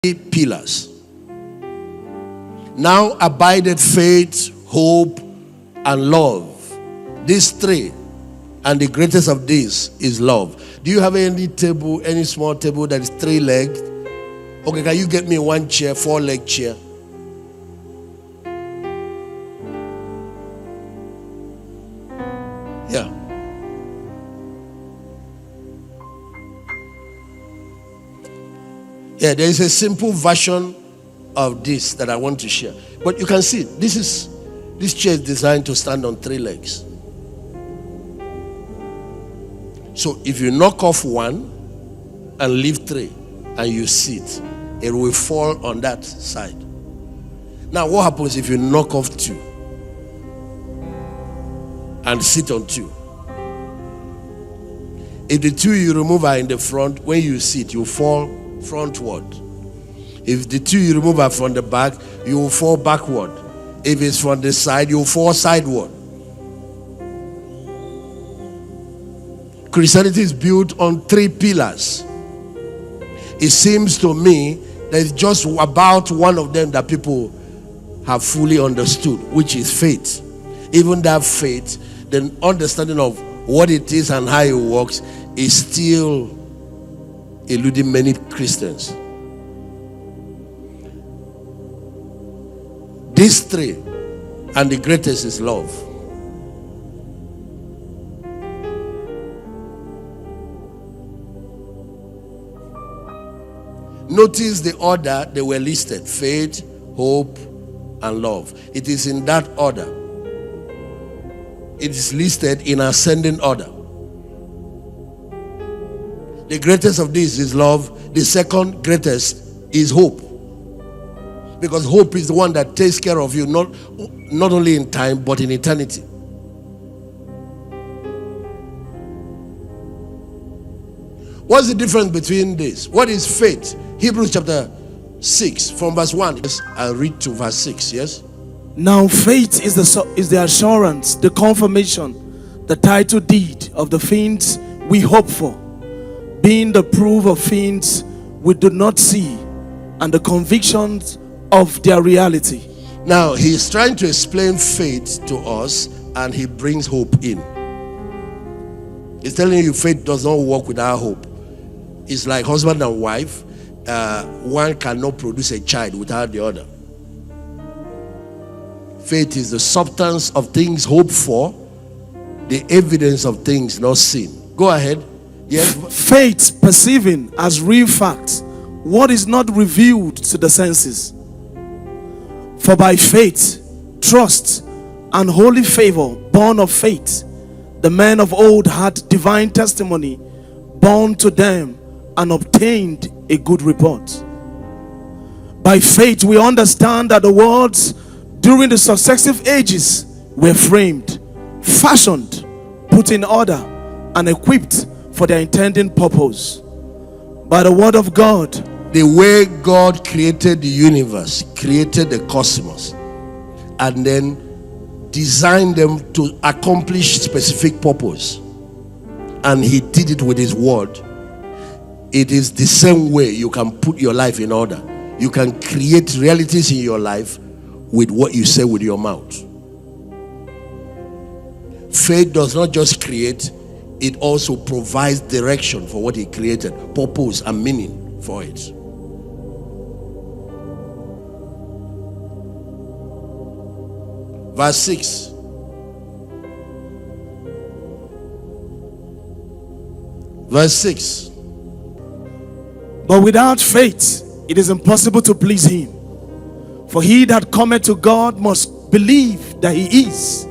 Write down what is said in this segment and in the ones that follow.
pillars. Now abideth faith, hope, and love. These three, and the greatest of these is love. Do you have any table, any small table that is 3 legged? Okay, can you get me one chair, 4-leg chair? Yeah. Yeah, there is a simple version of this that I want to share. But you can see, this chair is designed to stand on 3 legs. So if you knock off one and leave 3 and you sit, it will fall on that side. Now what happens if you knock off 2 and sit on 2? If the 2 you remove are in the front, when you sit, you fall frontward. If the 2 you remove are from the back, you will fall backward. If it's from the side, you will fall sideward. Christianity is built on 3 pillars. It seems to me that it's just about one of them that people have fully understood, which is faith. Even that faith, the understanding of what it is and how it works, is still eluding many Christians. These 3, and the greatest is love. Notice the order they were listed: faith, hope, and love. It is in that order. It is listed in ascending order. The greatest of these is love. The second greatest is hope. Because hope is the one that takes care of you, not only in time, but in eternity. What's the difference between this? What is faith? Hebrews chapter 6 from verse 1. Yes, I'll read to verse 6. Yes. Now faith is the assurance, the confirmation, the title deed of the things we hope for, being the proof of things we do not see, and the convictions of their reality. Now he's trying to explain faith to us, and he brings hope in. He's telling you faith does not work without hope. It's like husband and wife. One cannot produce a child without the other. Faith is the substance of things hoped for, the evidence of things not seen. Go ahead. Yes. Faith perceiving as real fact what is not revealed to the senses. For by faith, trust, and holy favor born of faith, the men of old had divine testimony born to them and obtained a good report. By faith we understand that the worlds during the successive ages were framed, fashioned, put in order, and equipped for their intended purpose. By the word of God, the way God created the universe, created the cosmos, and then designed them to accomplish specific purpose, and he did it with his word. It is the same way you can put your life in order. You can create realities in your life with what you say with your mouth. Faith does not just create, it also provides direction for what he created, purpose and meaning for it. Verse 6. Verse 6. But without faith it is impossible to please him. For he that cometh to God must believe that he is,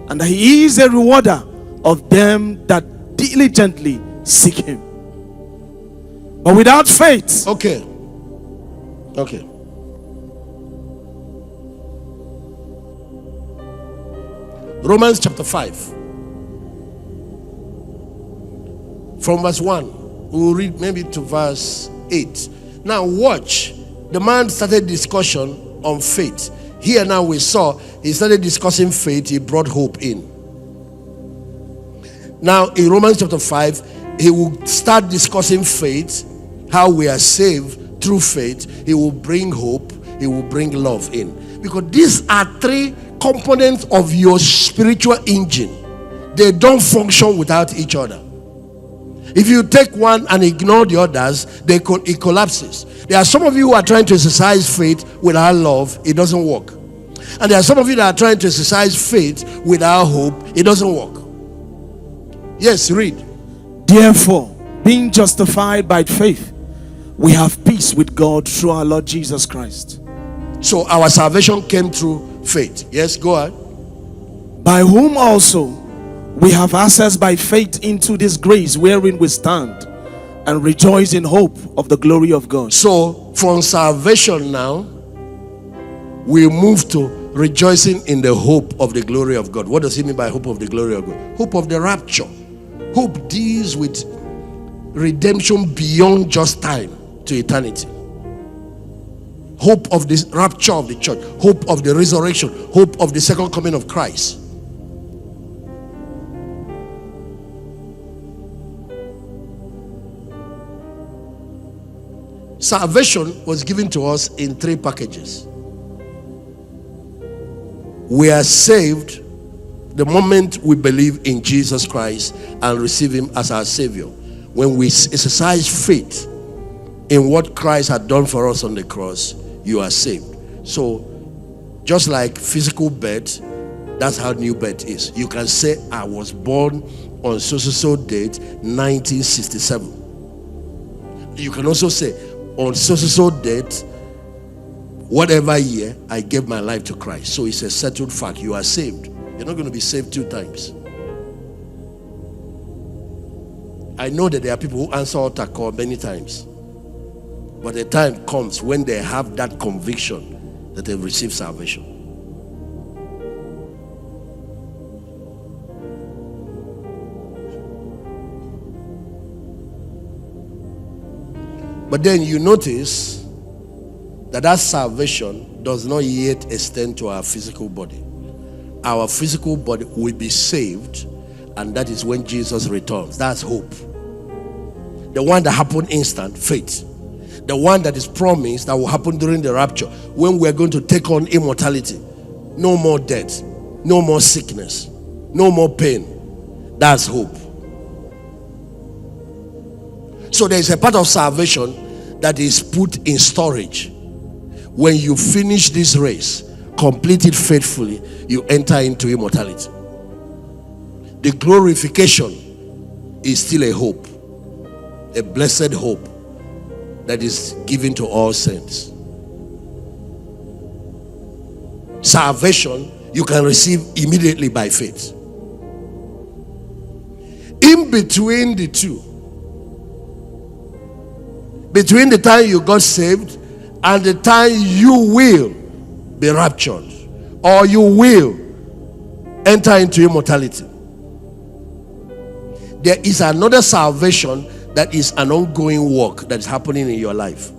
and that he is a rewarder of them that diligently seek him. But without faith. Okay. Romans chapter 5. From verse 1. We'll read maybe to verse 8. Now watch. The man started discussion on faith. Here now we saw he started discussing faith. He brought hope in. Now in Romans chapter 5, he will start discussing faith, how we are saved through faith, he will bring hope, he will bring love in. Because these are three components of your spiritual engine. They don't function without each other. If you take one and ignore the others, it collapses. There are some of you who are trying to exercise faith without love, it doesn't work. And there are some of you that are trying to exercise faith without hope, it doesn't work. Yes, read. Therefore, being justified by faith, we have peace with God through our Lord Jesus Christ. So our salvation came through faith. Yes, go ahead. By whom also we have access by faith into this grace wherein we stand, and rejoice in hope of the glory of God. So from salvation now, we move to rejoicing in the hope of the glory of God. What does he mean by hope of the glory of God? Hope of the rapture. Hope deals with redemption beyond just time to eternity. Hope of the rapture of the church. Hope of the resurrection. Hope of the second coming of Christ. Salvation was given to us in three packages. We are saved the moment we believe in Jesus Christ and receive him as our Savior. When we exercise faith in what Christ had done for us on the cross, you are saved. So just like physical birth, that's how new birth is. You can say, I was born on so date 1967. You can also say, on so date, whatever year, I gave my life to Christ. So it's a settled fact. You are saved. You're not going to be saved two times. I know that there are people who answer altar call many times, but the time comes when they have that conviction that they've received salvation. But then you notice that salvation does not yet extend to our physical body. Our physical body will be saved, and that is when Jesus returns. That's hope. The one that happened instant, faith. The one that is promised that will happen during the rapture, when we're going to take on immortality. No more death, no more sickness, no more pain. That's hope. So there is a part of salvation that is put in storage. When you finish this race, complete it faithfully, you enter into immortality. The glorification is still a hope, a blessed hope that is given to all saints. Salvation you can receive immediately by faith. In between the two, between the time you got saved and the time you will be raptured, or you will enter into immortality, there is another salvation that is an ongoing work that is happening in your life.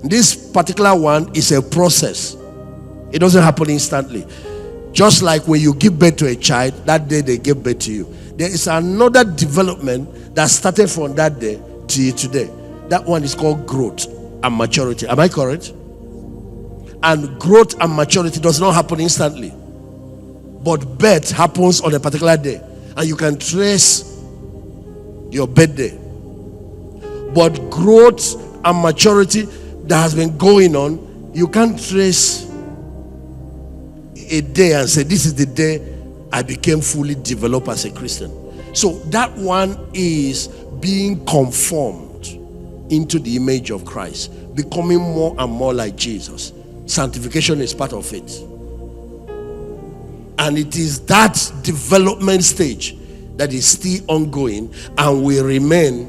This particular one is a process. It doesn't happen instantly. Just like when you give birth to a child, that day they give birth to you. There is another development that started from that day to today. That one is called growth and maturity. Am I correct? And growth and maturity does not happen instantly, but birth happens on a particular day, and you can trace your birthday. But growth and maturity that has been going on, you can't trace a day and say, this is the day I became fully developed as a Christian. So that one is being conformed into the image of Christ, becoming more and more like Jesus. Sanctification is part of it. And it is that development stage that is still ongoing and will remain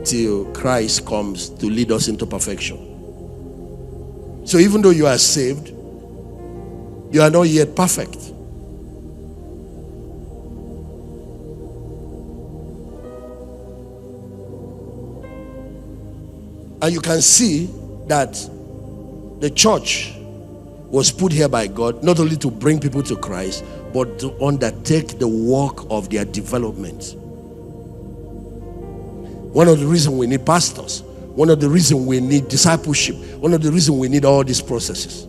till Christ comes to lead us into perfection. So even though you are saved, you are not yet perfect. And you can see that the church was put here by God not only to bring people to Christ, but to undertake the work of their development. One of the reasons we need pastors, One of the reasons we need discipleship. One of the reasons we need all these processes.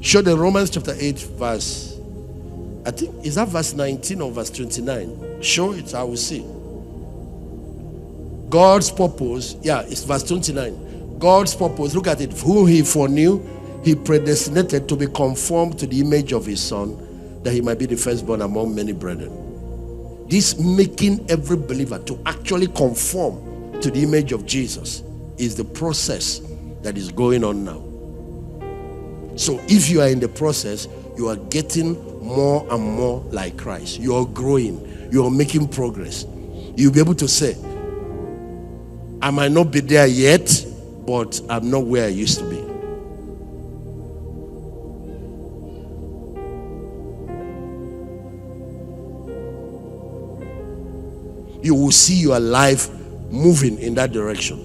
Show the Romans chapter 8 verse, I think, is that verse 19 or verse 29? Show it, I will see. God's purpose, yeah, it's verse 29. God's purpose, look at it. Who he foreknew, he predestinated to be conformed to the image of his son, that he might be the firstborn among many brethren. This making every believer to actually conform to the image of Jesus is the process that is going on now. So if you are in the process, you are getting more and more like Christ. You are growing. You are making progress. You'll be able to say, I might not be there yet, but I'm not where I used to be. You will see your life moving in that direction.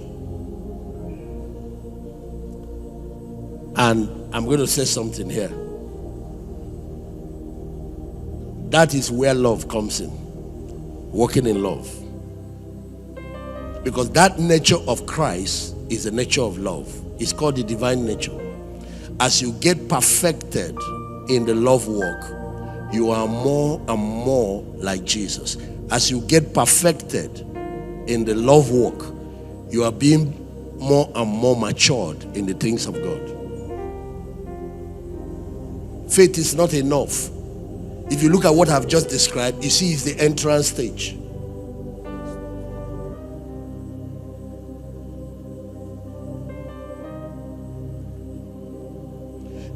And I'm going to say something here. That is where love comes in. Walking in love. Because that nature of Christ is the nature of love. It's called the divine nature. As you get perfected in the love walk, you are more and more like Jesus. As you get perfected in the love walk, you are being more and more matured in the things of God. Faith is not enough. If you look at what I've just described, you see it's the entrance stage.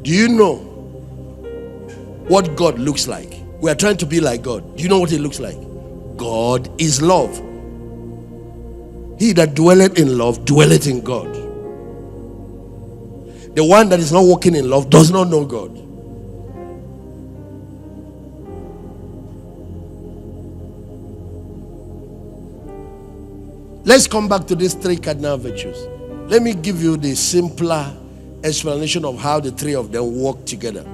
Do you know what God looks like? We are trying to be like God. Do you know what He looks like? God is love. He that dwelleth in love dwelleth in God. The one that is not walking in love does not know God. Let's come back to these three cardinal virtues. Let me give you the simpler explanation of how the three of them work together.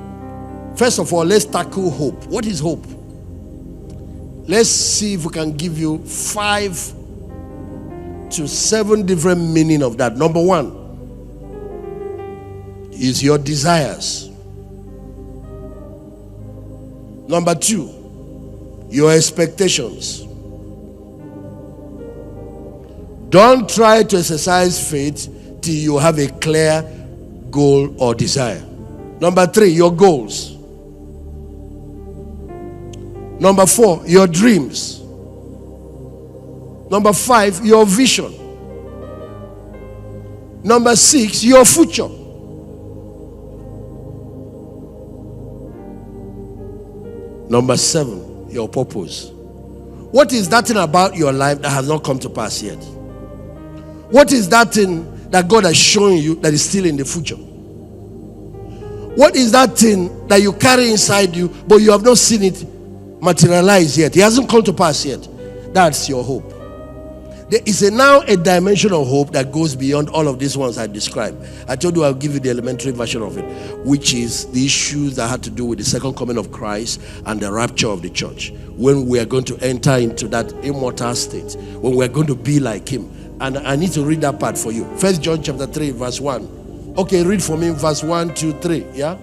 First of all, let's tackle hope. What is hope? Let's see if we can give you 5 to 7 different meanings of that. Number 1 is your desires. Number 2, your expectations. Don't try to exercise faith till you have a clear goal or desire. Number 3, your goals. Number 4, your dreams. Number 5, your vision. Number 6, your future. Number 7, your purpose. What is that thing about your life that has not come to pass yet? What is that thing that God has shown you that is still in the future? What is that thing that you carry inside you, but you have not seen it materialize yet? It hasn't come to pass yet. That's your hope. There is now a dimension of hope that goes beyond all of these ones I described. I told you I'll give you the elementary version of it, which is the issues that had to do with the second coming of Christ and the rapture of the church. When we are going to enter into that immortal state, when we are going to be like Him. And I need to read that part for you. 1 John chapter 3 verse 1. Okay, read for me verse 1, 2, 3. Yeah?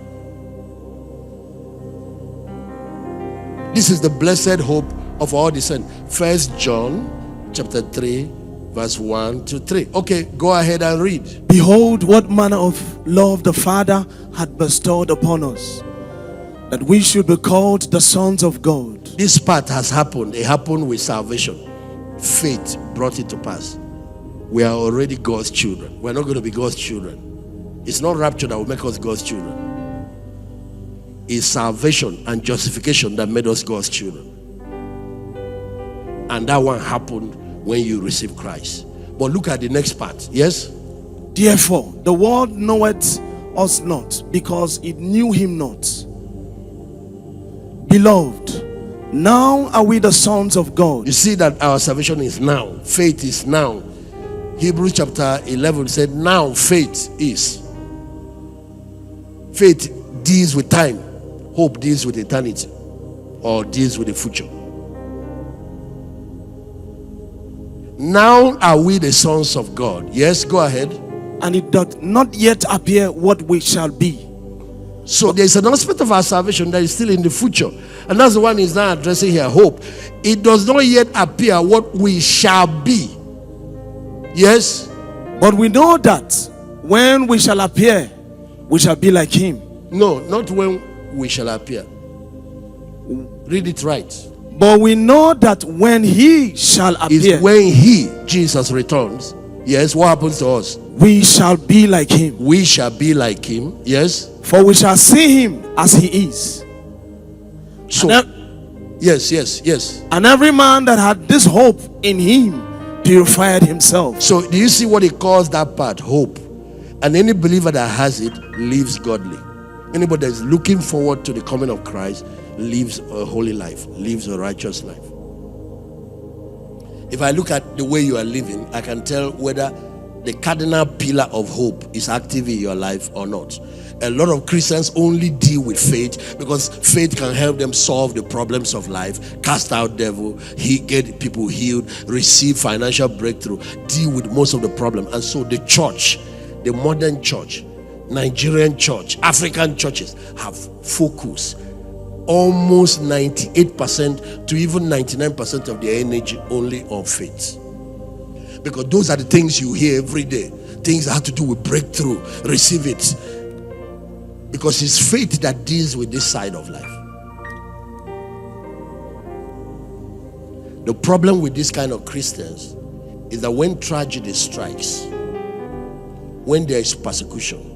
This is the blessed hope of all the saints. 1 John chapter 3 verse 1 to 3. Okay, go ahead and read. Behold, what manner of love the Father had bestowed upon us, that we should be called the sons of God. This part has happened. It happened with salvation. Faith brought it to pass. We are already God's children. We're not going to be God's children. It's not rapture that will make us God's children. It's salvation and justification that made us God's children. And that one happened when you receive Christ. But look at the next part. Yes? Therefore, the world knoweth us not, because it knew Him not. Beloved, now are we the sons of God. You see that our salvation is now. Faith is now. Hebrews chapter 11 said, now faith deals with time, hope deals with eternity, or deals with the future. Now are we the sons of God? Yes, go ahead. And it doth not yet appear what we shall be. So there's an aspect of our salvation that is still in the future, and that's the one he's now addressing here, hope. It does not yet appear what we shall be. Yes, but we know that when we shall appear, we shall be like him. No, not when we shall appear. Read it right. But we know that when he shall appear, is when he, Jesus, returns. Yes, what happens to us? We shall be like him. We shall be like him. Yes. For we shall see him as he is. So, yes. And every man that had this hope in him purified himself. So, do you see what he calls that part? Hope. And any believer that has it lives godly. Anybody that is looking forward to the coming of Christ lives a holy life, lives a righteous life. If I look at the way you are living, I can tell whether the cardinal pillar of hope is active in your life or not. A lot of Christians only deal with faith because faith can help them solve the problems of life, cast out devil, get people healed, receive financial breakthrough, deal with most of the problem. And so the church, the modern church, Nigerian church, African churches have focused almost 98% to even 99% of their energy only on faith. Because those are the things you hear every day. Things that have to do with breakthrough. Receive it. Because it's faith that deals with this side of life. The problem with this kind of Christians is that when tragedy strikes, when there is persecution,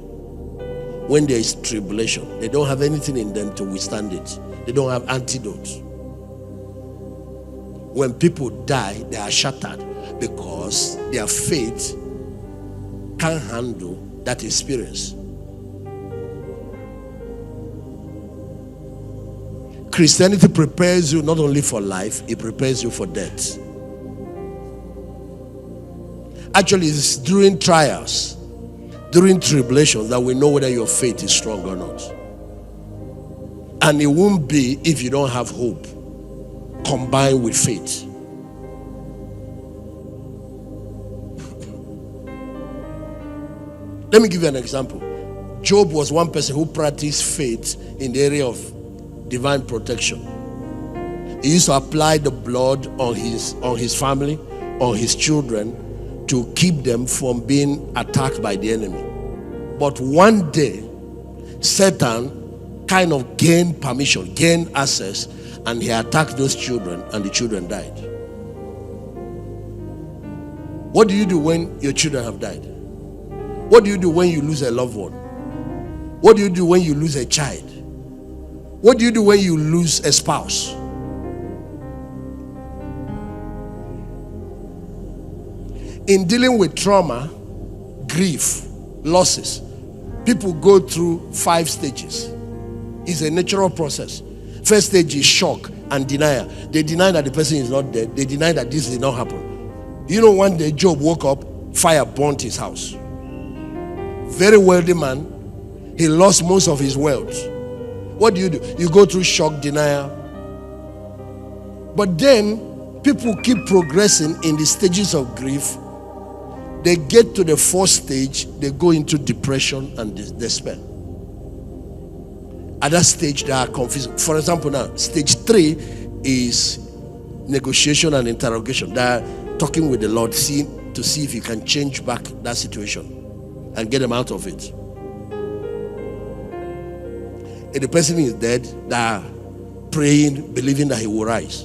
when there is tribulation, they don't have anything in them to withstand it. They don't have antidotes. When people die, they are shattered because their faith can't handle that experience. Christianity prepares you not only for life, it prepares you for death. Actually, it's during trials, during tribulations, that we know whether your faith is strong or not. And it won't be if you don't have hope combined with faith. Let me give you an example. Job was one person who practiced faith in the area of divine protection. He used to apply the blood on his family, on his children, to keep them from being attacked by the enemy. But one day, Satan kind of gained permission, gained access, and he attacked those children, and the children died. What do you do when your children have died? What do you do when you lose a loved one? What do you do when you lose a child? What do you do when you lose a spouse? In dealing with trauma, grief, losses, people go through 5 stages. It's a natural process. First stage is shock and denial. They deny that the person is not dead. They deny that this did not happen. You know, one day Job woke up, fire burnt his house. Very wealthy man. He lost most of his wealth. What do? You go through shock, denial. But then people keep progressing in the stages of grief. They get to the 4th stage, they go into depression and despair. At that stage, they are confused. For example, now, stage 3 is negotiation and interrogation. They are talking with the Lord, to see if He can change back that situation and get them out of it. If the person is dead, they are praying, believing that He will rise.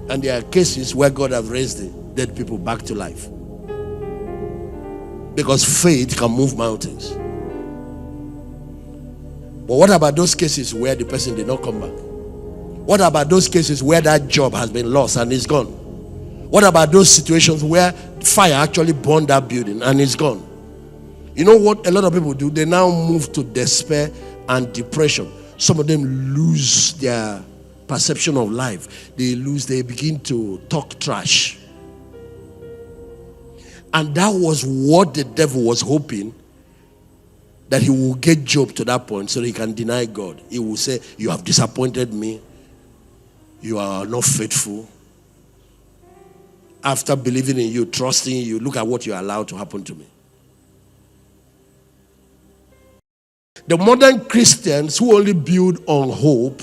And there are cases where God has raised the dead people back to life. Because faith can move mountains. But what about those cases where the person did not come back? What about those cases where that job has been lost and is gone? What about those situations where fire actually burned that building and it's gone? You know what a lot of people do? They now move to despair and depression. Some of them lose their perception of life. They begin to talk trash. And that was what the devil was hoping, that he will get Job to that point so he can deny God. He will say, you have disappointed me. You are not faithful. After believing in you, trusting you, look at what you allowed to happen to me. The modern Christians who only build on hope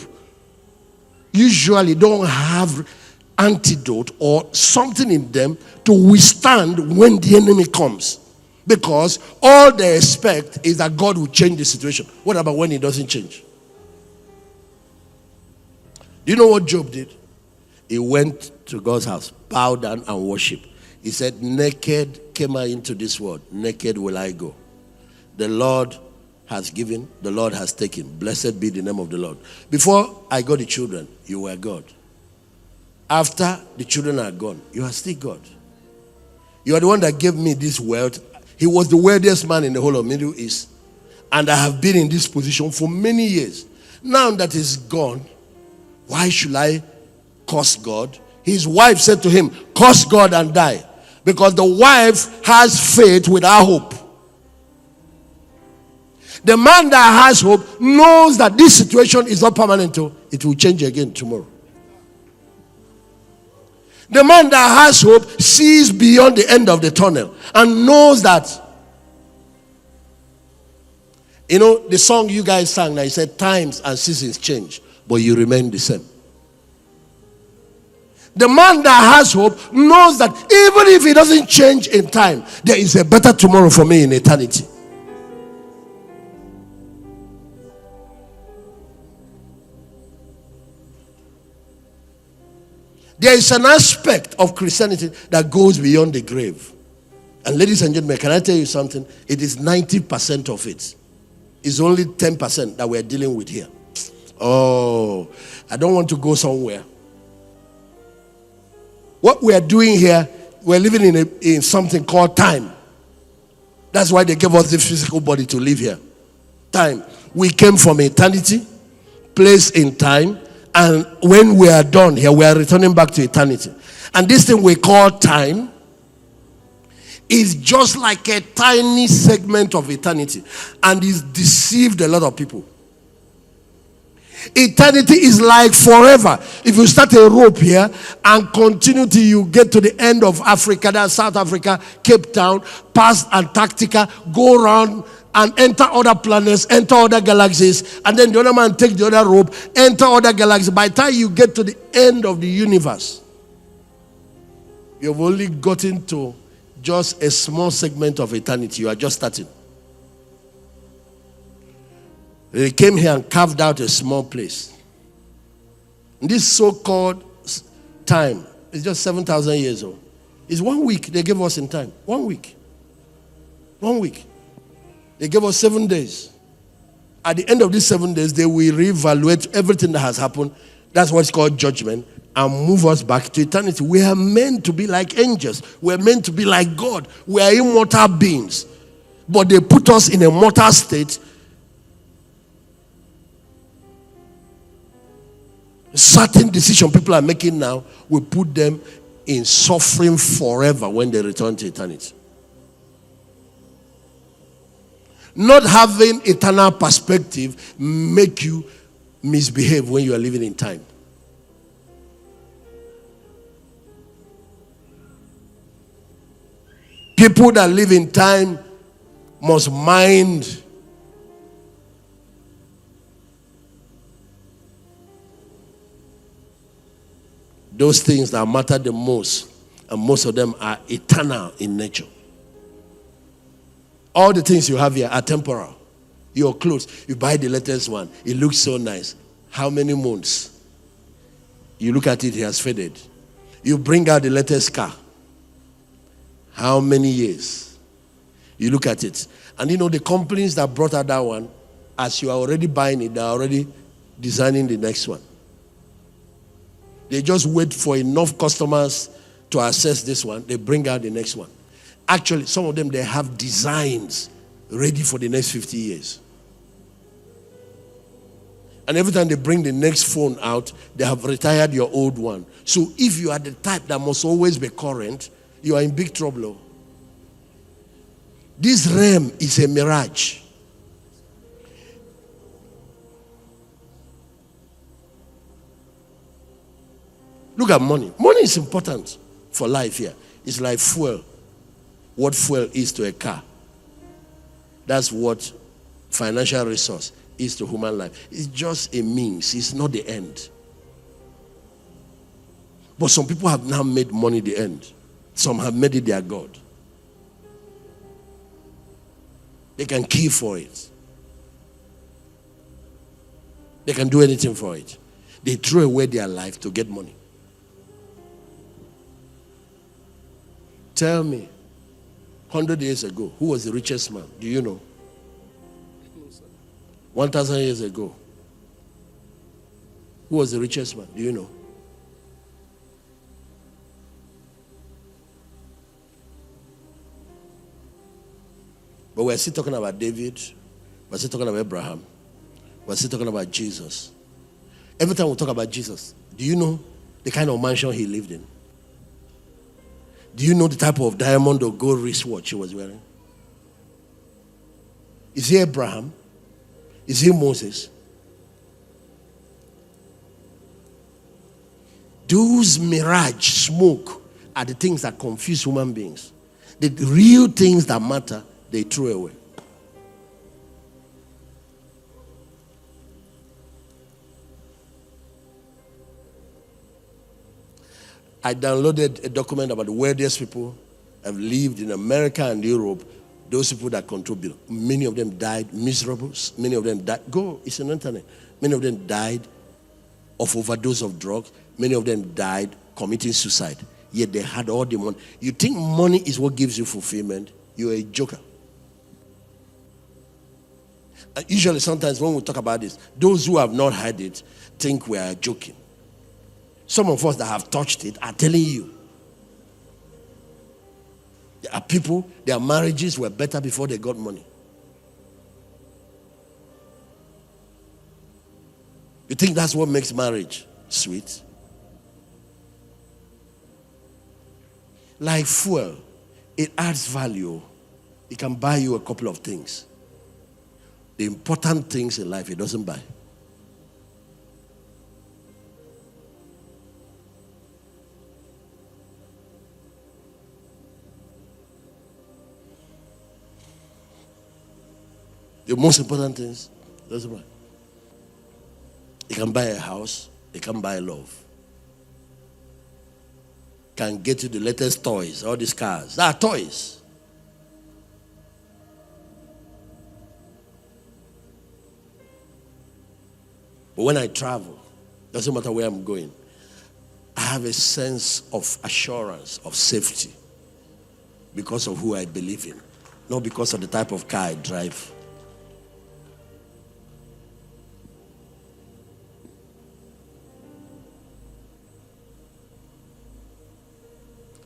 usually don't have antidote or something in them to withstand when the enemy comes. Because all they expect is that God will change the situation. What about when he doesn't change? Do you know what Job did? He went to God's house, bowed down and worshiped. He said, naked came I into this world, naked will I go. The Lord has given, the Lord has taken. Blessed be the name of the Lord. Before I got the children, you were God. After the children are gone, you are still God. You are the one that gave me this wealth. He was the wealthiest man in the whole of Middle East. And I have been in this position for many years. Now that he's gone, why should I curse God? His wife said to him, curse God and die. Because the wife has faith without hope. The man that has hope knows that this situation is not permanent. It will change again tomorrow. The man that has hope sees beyond the end of the tunnel and knows that, you know, the song you guys sang, I said times and seasons change, but you remain the same. The man that has hope knows that even if it doesn't change in time, there is a better tomorrow for me in eternity. There is an aspect of Christianity that goes beyond the grave. And ladies and gentlemen, can I tell you something? It is 90% of it. It's only 10% that we're dealing with here. Oh, I don't want to go somewhere. What we are doing here, we're living in something called time. That's why they gave us the physical body to live here. Time. We came from eternity, place in time, and when we are done here, we are returning back to eternity. And this thing we call time is just like a tiny segment of eternity, and it's deceived a lot of people. Eternity is like forever. If you start a rope here and continue till you get to the end of Africa, that's South Africa, Cape Town, past Antarctica, go around and enter other planets, enter other galaxies, and then the other man take the other rope, enter other galaxies. By the time you get to the end of the universe, you've only gotten to just a small segment of eternity. You are just starting. They came here and carved out a small place. And this so-called time is just 7,000 years old. It's 1 week they gave us in time. 1 week. 1 week. They gave us 7 days. At the end of these 7 days, they will reevaluate everything that has happened. That's what's called judgment. And move us back to eternity. We are meant to be like angels. We are meant to be like God. We are immortal beings. But they put us in a mortal state. Certain decision people are making now will put them in suffering forever when they return to eternity. Not having eternal perspective make you misbehave when you are living in time. People that live in time must mind those things that matter the most, and most of them are eternal in nature. All the things you have here are temporal. Your clothes, you buy the latest one, it looks so nice. How many months? You look at it, it has faded. You bring out the latest car. How many years? You look at it. And you know the companies that brought out that one, as you are already buying it, they are already designing the next one. They just wait for enough customers to access this one. They bring out the next one. Actually, some of them, they have designs ready for the next 50 years. And every time they bring the next phone out, they have retired your old one. So if you are the type that must always be current, you are in big trouble. This realm is a mirage. Look at money. Money is important for life here. It's like fuel. What fuel is to a car. That's what financial resource is to human life. It's just a means. It's not the end. But some people have now made money the end. Some have made it their God. They can kill for it. They can do anything for it. They throw away their life to get money. Tell me, 100 years ago, who was the richest man? Do you know? 1,000 years ago, who was the richest man? Do you know? But we're still talking about David. We're still talking about Abraham. We're still talking about Jesus. Every time we talk about Jesus, do you know the kind of mansion he lived in? Do you know the type of diamond or gold wristwatch he was wearing? Is he Abraham? Is he Moses? Those mirage smoke are the things that confuse human beings. The real things that matter, they throw away. I downloaded a document about the wealthiest people have lived in America and Europe. Those people that control bill. Many of them died miserable. Many of them died. Go, it's on the internet. Many of them died of overdose of drugs. Many of them died committing suicide. Yet they had all the money. You think money is what gives you fulfillment? You're a joker. And usually, sometimes when we talk about this, those who have not had it think we are joking. Some of us that have touched it are telling you. There are people, their marriages were better before they got money. You think that's what makes marriage sweet? Like fuel, it adds value. It can buy you a couple of things. The important things in life, it doesn't buy. The most important things, doesn't matter. It can buy a house, it can buy love. Can get you the latest toys, all these cars. They are toys. But when I travel, doesn't matter where I'm going, I have a sense of assurance, of safety, because of who I believe in, not because of the type of car I drive.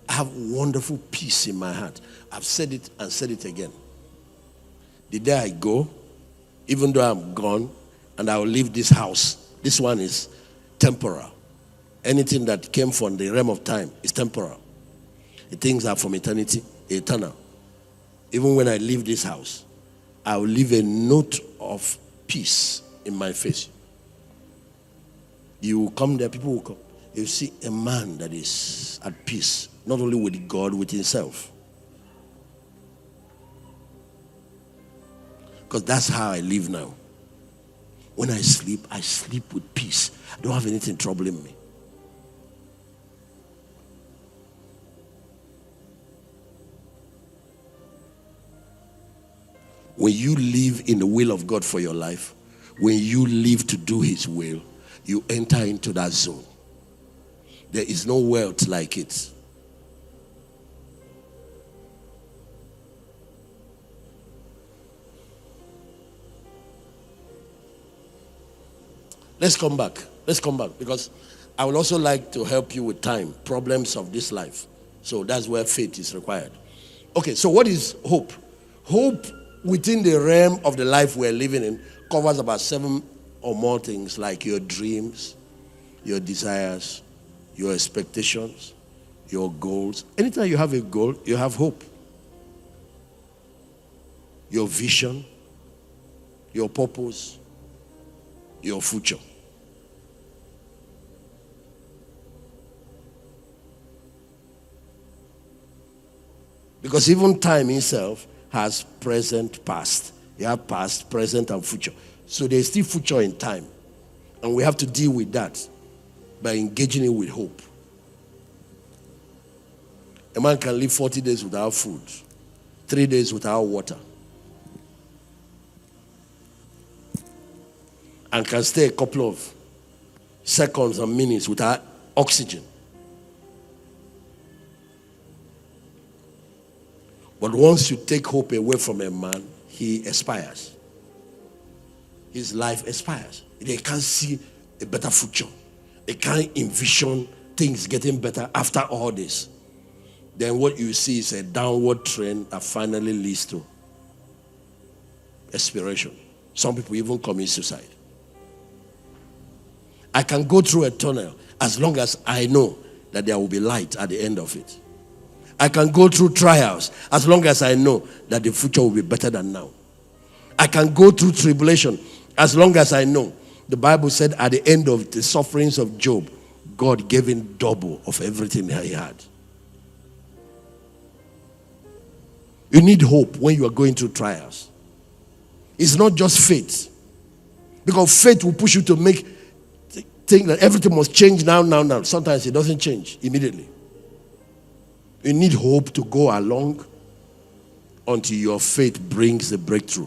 I have wonderful peace in my heart. I've said it and said it again. The day I go, even though I'm gone, and I will leave this house, this one is temporal. Anything that came from the realm of time is temporal. The things are from eternity, eternal. Even when I leave this house, I will leave a note of peace in my face. You will come there, people will come. You see a man that is at peace, not only with God, with himself. Because that's how I live now. When I sleep with peace. I don't have anything troubling me. When you live in the will of God for your life, when you live to do his will, you enter into that zone. There is no wealth like it. Let's come back because I would also like to help you with time, problems of this life. So that's where faith is required. Okay, so what is hope? Hope within the realm of the life we're living in covers about 7 or more things, like your dreams, your desires, your expectations, your goals. Anytime you have a goal, you have hope. your vision, your purpose, your future. Because even time itself has present, past. You have past, present, and future. So there's still future in time. And we have to deal with that by engaging it with hope. A man can live 40 days without food, 3 days without water, and can stay a couple of seconds and minutes without oxygen. But once you take hope away from a man, he expires. His life expires. They can't see a better future. They can't envision things getting better after all this. Then what you see is a downward trend that finally leads to expiration. Some people even commit suicide. I can go through a tunnel as long as I know that there will be light at the end of it. I can go through trials as long as I know that the future will be better than now. I can go through tribulation as long as I know. The Bible said at the end of the sufferings of Job, God gave him double of everything that he had. You need hope when you are going through trials. It's not just faith. Because faith will push you to think that everything must change now. Sometimes it doesn't change immediately. You need hope to go along until your faith brings the breakthrough.